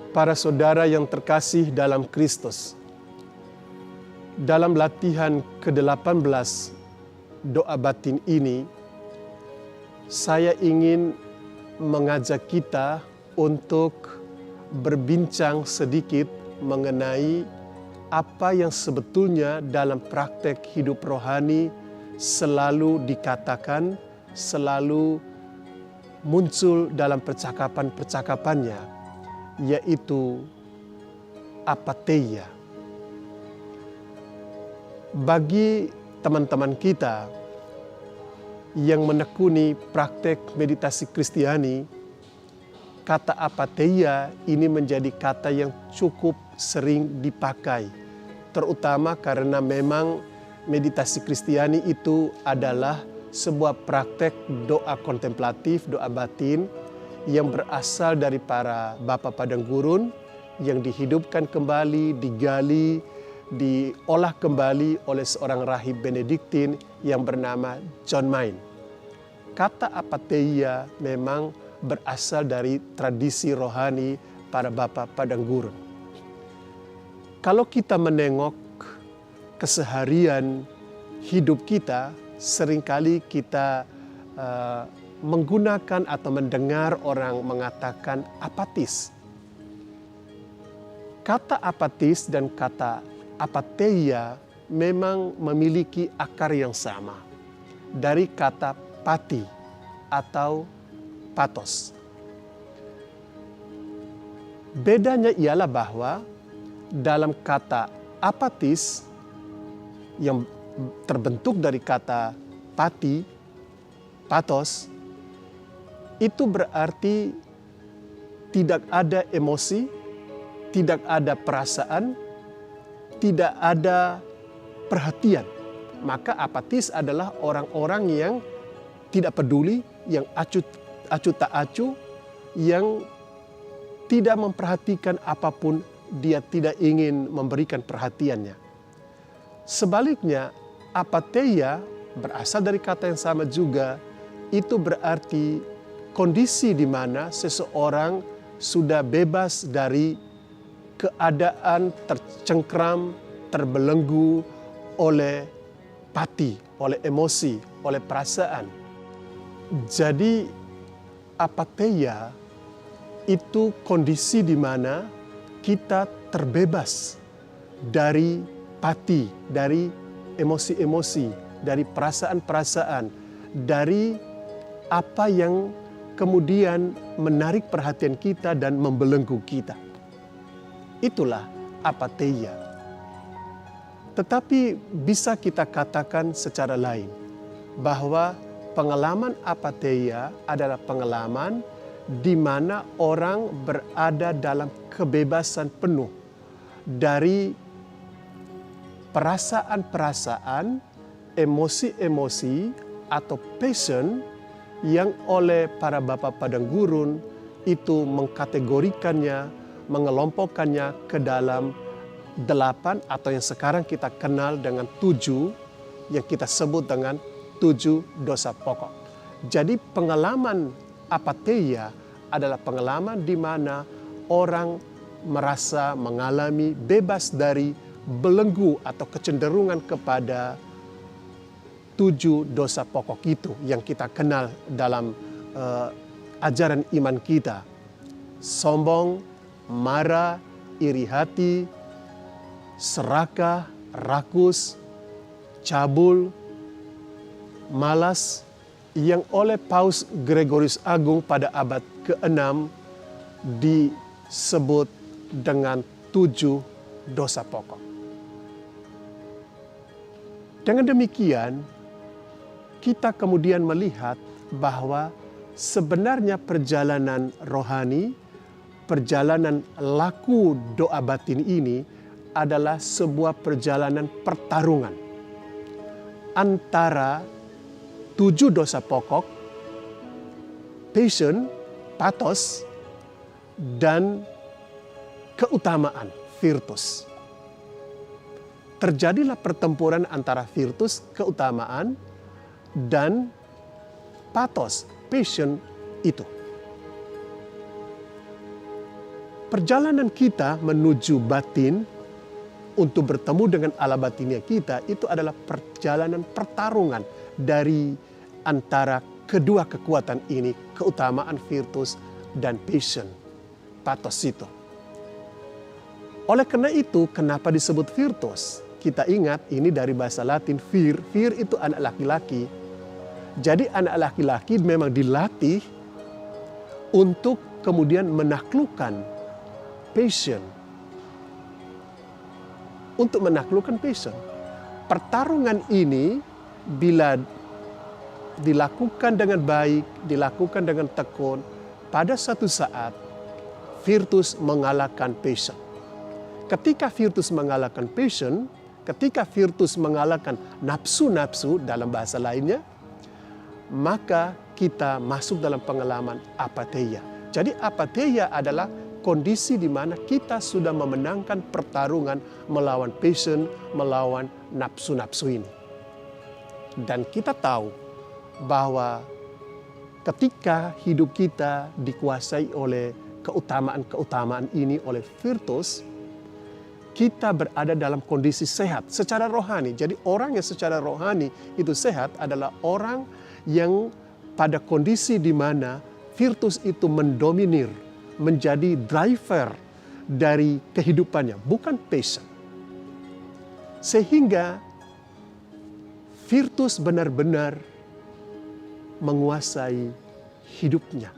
Para saudara yang terkasih dalam Kristus, dalam latihan ke-18 doa batin ini, saya ingin mengajak kita untuk berbincang sedikit mengenai apa yang sebetulnya dalam praktek hidup rohani selalu dikatakan, selalu muncul dalam percakapan-percakapannya, yaitu apatheia. Bagi teman-teman kita yang menekuni praktek meditasi Kristiani, kata apatheia ini menjadi kata yang cukup sering dipakai, terutama karena memang meditasi Kristiani itu adalah sebuah praktek doa kontemplatif, doa batin yang berasal dari para Bapa Padang Gurun yang dihidupkan kembali, digali, diolah kembali oleh seorang rahib Benediktin yang bernama John Main. Kata apatheia memang berasal dari tradisi rohani para Bapa Padang Gurun. Kalau kita menengok keseharian hidup kita, seringkali kita menggunakan atau mendengar orang mengatakan apatis. Kata apatis dan kata apatheia memang memiliki akar yang sama dari kata pati atau patos. Bedanya ialah bahwa dalam kata apatis yang terbentuk dari kata pati, patos, itu berarti tidak ada emosi, tidak ada perasaan, tidak ada perhatian. Maka apatis adalah orang-orang yang tidak peduli, yang acuh tak acuh, yang tidak memperhatikan apapun, dia tidak ingin memberikan perhatiannya. Sebaliknya, apatheia berasal dari kata yang sama juga, itu berarti kondisi di mana seseorang sudah bebas dari keadaan tercengkram, terbelenggu oleh pati, oleh emosi, oleh perasaan. Jadi apatheia itu kondisi di mana kita terbebas dari pati, dari emosi-emosi, dari perasaan-perasaan, dari apa yang kemudian menarik perhatian kita dan membelenggu kita. Itulah apatheia. Tetapi bisa kita katakan secara lain bahwa pengalaman apatheia adalah pengalaman di mana orang berada dalam kebebasan penuh dari perasaan-perasaan, emosi-emosi atau passion yang oleh para Bapa Padang Gurun itu mengkategorikannya, mengelompokkannya ke dalam 8 atau yang sekarang kita kenal dengan 7, yang kita sebut dengan 7 dosa pokok. Jadi pengalaman apatheia adalah pengalaman di mana orang merasa mengalami bebas dari belenggu atau kecenderungan kepada 7 dosa pokok itu yang kita kenal dalam ajaran iman kita. Sombong, marah, iri hati, serakah, rakus, cabul, malas, yang oleh Paus Gregorius Agung pada abad ke-6 disebut dengan 7 dosa pokok. Dengan demikian, kita kemudian melihat bahwa sebenarnya perjalanan rohani, perjalanan laku doa batin ini adalah sebuah perjalanan pertarungan antara 7 dosa pokok, passion, pathos, dan keutamaan, virtus. Terjadilah pertempuran antara virtus, keutamaan, dan pathos, passion itu. Perjalanan kita menuju batin untuk bertemu dengan Allah batinnya kita itu adalah perjalanan pertarungan dari antara kedua kekuatan ini, keutamaan virtus dan passion, pathos itu. Oleh karena itu, kenapa disebut virtus? Kita ingat ini dari bahasa Latin vir. Vir itu anak laki-laki. Jadi anak laki-laki memang dilatih untuk kemudian menaklukkan passion. Untuk menaklukkan passion. Pertarungan ini bila dilakukan dengan baik, dilakukan dengan tekun, pada suatu saat virtus mengalahkan passion. Ketika virtus mengalahkan passion, ketika virtus mengalahkan nafsu-nafsu dalam bahasa lainnya, maka kita masuk dalam pengalaman apatheia. Jadi apatheia adalah kondisi di mana kita sudah memenangkan pertarungan melawan passion, melawan nafsu-nafsu ini. Dan kita tahu bahwa ketika hidup kita dikuasai oleh keutamaan-keutamaan ini, oleh virtus, kita berada dalam kondisi sehat secara rohani. Jadi orang yang secara rohani itu sehat adalah orang yang pada kondisi di mana virtus itu mendominir, menjadi driver dari kehidupannya, bukan passion. Sehingga virtus benar-benar menguasai hidupnya.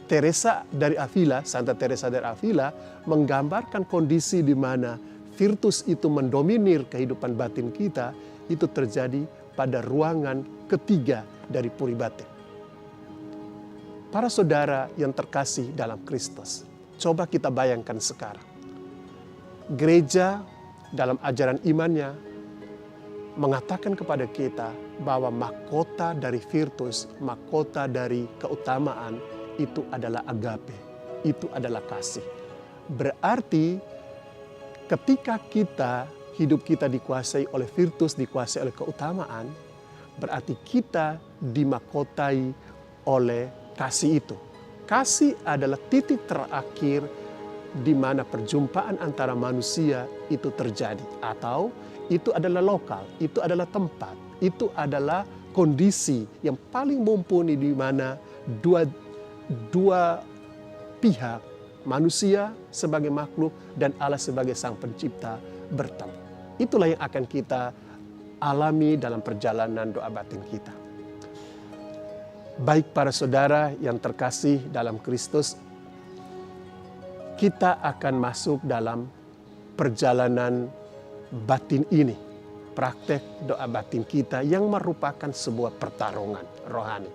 Teresa dari Avila, Santa Teresa dari Avila, menggambarkan kondisi di mana virtus itu mendominir kehidupan batin kita, itu terjadi pada ruangan ketiga dari puri batin. Para saudara yang terkasih dalam Kristus, coba kita bayangkan sekarang. Gereja dalam ajaran imannya mengatakan kepada kita bahwa mahkota dari virtus, mahkota dari keutamaan itu adalah agape, itu adalah kasih. Berarti ketika hidup kita dikuasai oleh virtus, dikuasai oleh keutamaan, berarti kita dimahkotai oleh kasih itu. Kasih adalah titik terakhir di mana perjumpaan antara manusia itu terjadi. Atau itu adalah lokal, itu adalah tempat, itu adalah kondisi yang paling mumpuni di mana dua pihak, manusia sebagai makhluk dan Allah sebagai sang pencipta bertemu. Itulah yang akan kita alami dalam perjalanan doa batin kita. Baik para saudara yang terkasih dalam Kristus, kita akan masuk dalam perjalanan batin ini, praktek doa batin kita yang merupakan sebuah pertarungan rohani.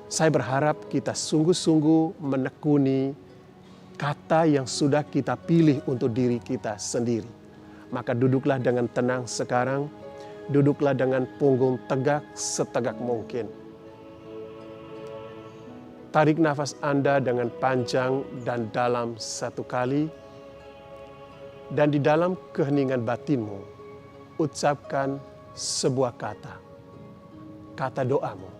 Saya berharap kita sungguh-sungguh menekuni kata yang sudah kita pilih untuk diri kita sendiri. Maka duduklah dengan tenang sekarang, duduklah dengan punggung tegak setegak mungkin. Tarik nafas Anda dengan panjang dan dalam satu kali. Dan di dalam keheningan batinmu, ucapkan sebuah kata doamu.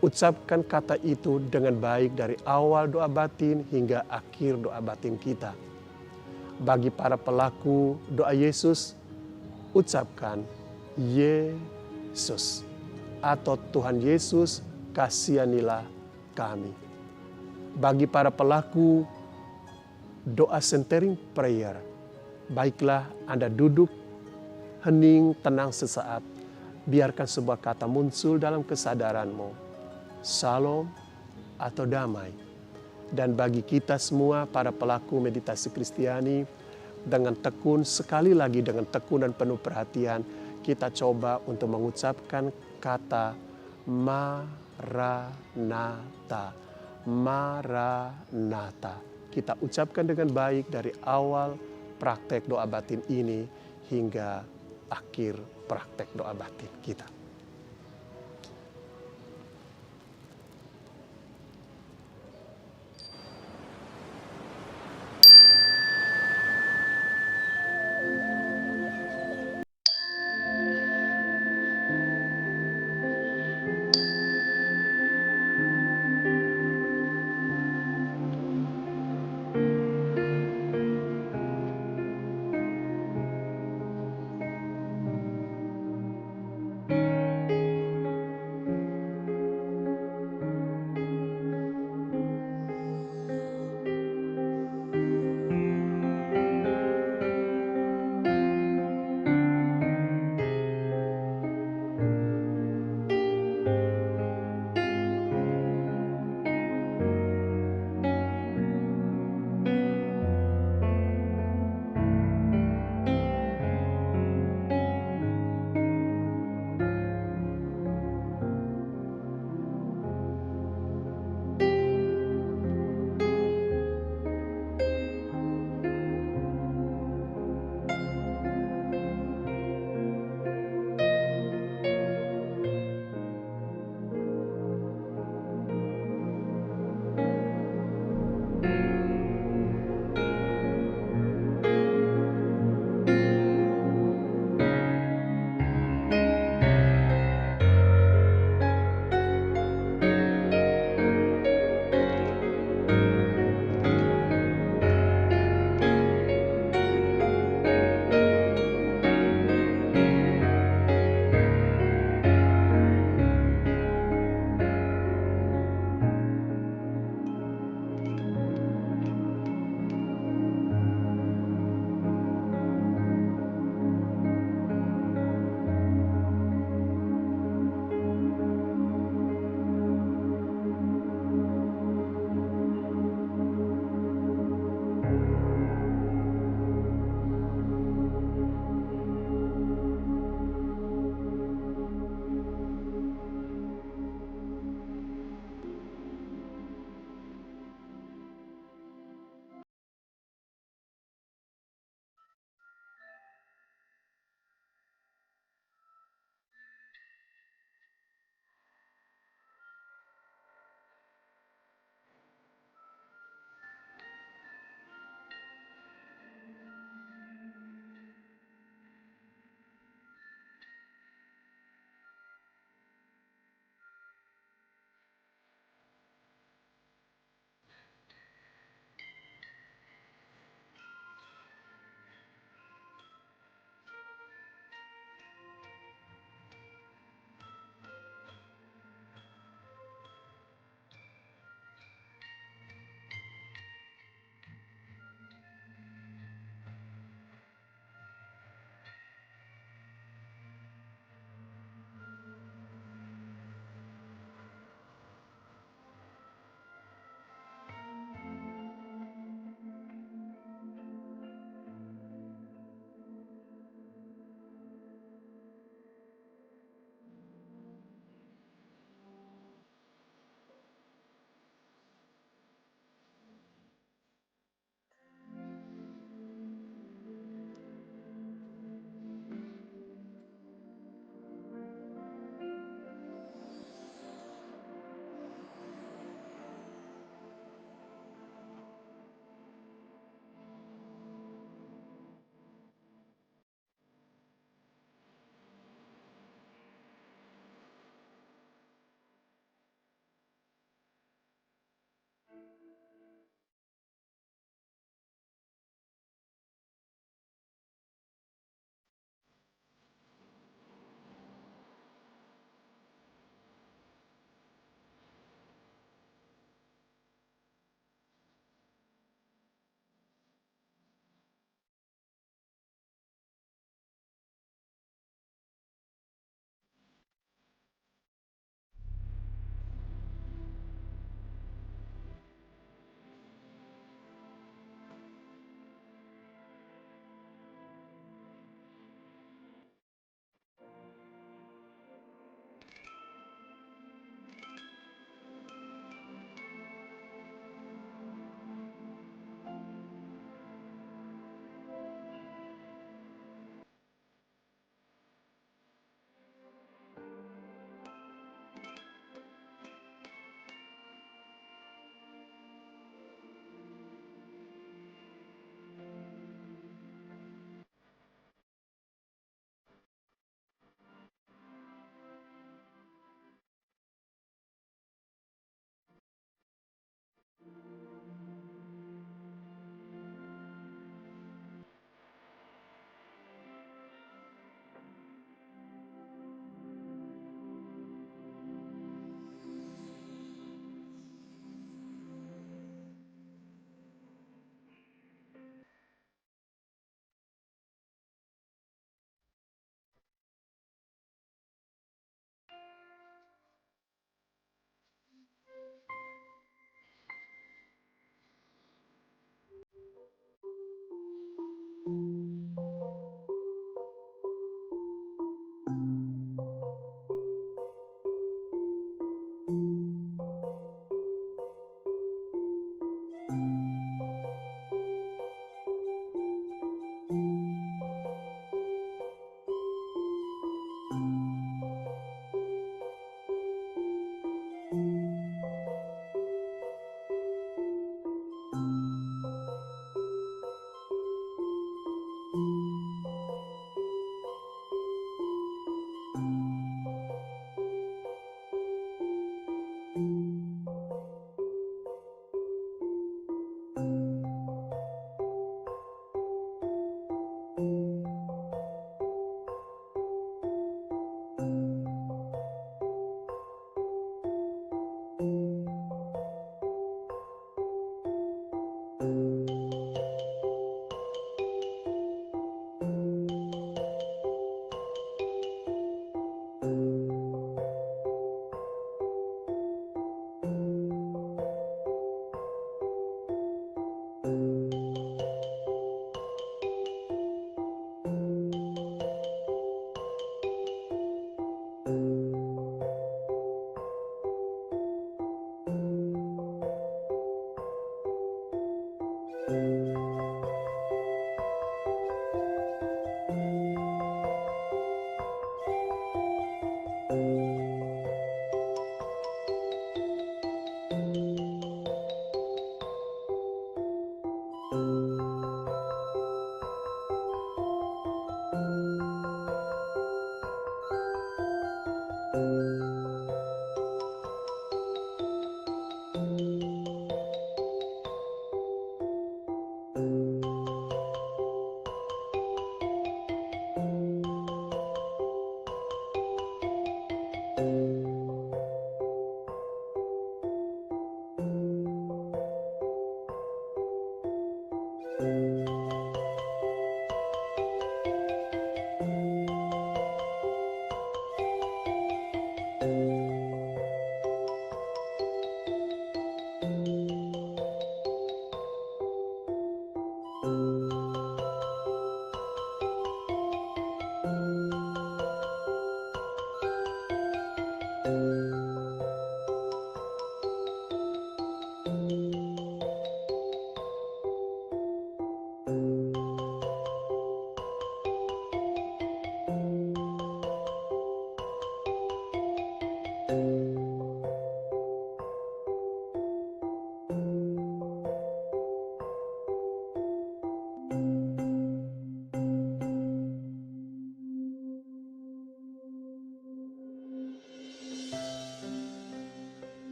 Ucapkan kata itu dengan baik dari awal doa batin hingga akhir doa batin kita. Bagi para pelaku doa Yesus, ucapkan Yesus atau Tuhan Yesus kasihanilah kami. Bagi para pelaku doa centering prayer, baiklah Anda duduk hening tenang sesaat, biarkan sebuah kata muncul dalam kesadaranmu. Salam atau damai. Dan bagi kita semua para pelaku meditasi Kristiani, dengan tekun, sekali lagi dengan tekun dan penuh perhatian, kita coba untuk mengucapkan kata Maranatha. Maranatha. Kita ucapkan dengan baik dari awal praktek doa batin ini hingga akhir praktek doa batin kita.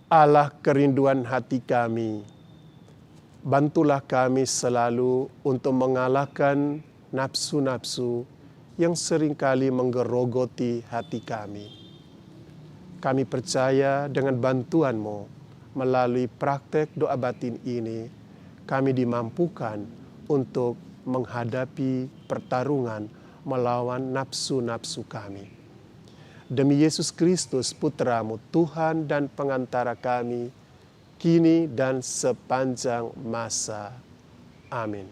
Allah kerinduan hati kami, bantulah kami selalu untuk mengalahkan nafsu-nafsu yang seringkali menggerogoti hati kami. Kami percaya dengan bantuan-Mu, melalui praktek doa batin ini, kami dimampukan untuk menghadapi pertarungan melawan nafsu-nafsu kami. Demi Yesus Kristus, Putra-Mu, Tuhan dan pengantara kami, kini dan sepanjang masa. Amin.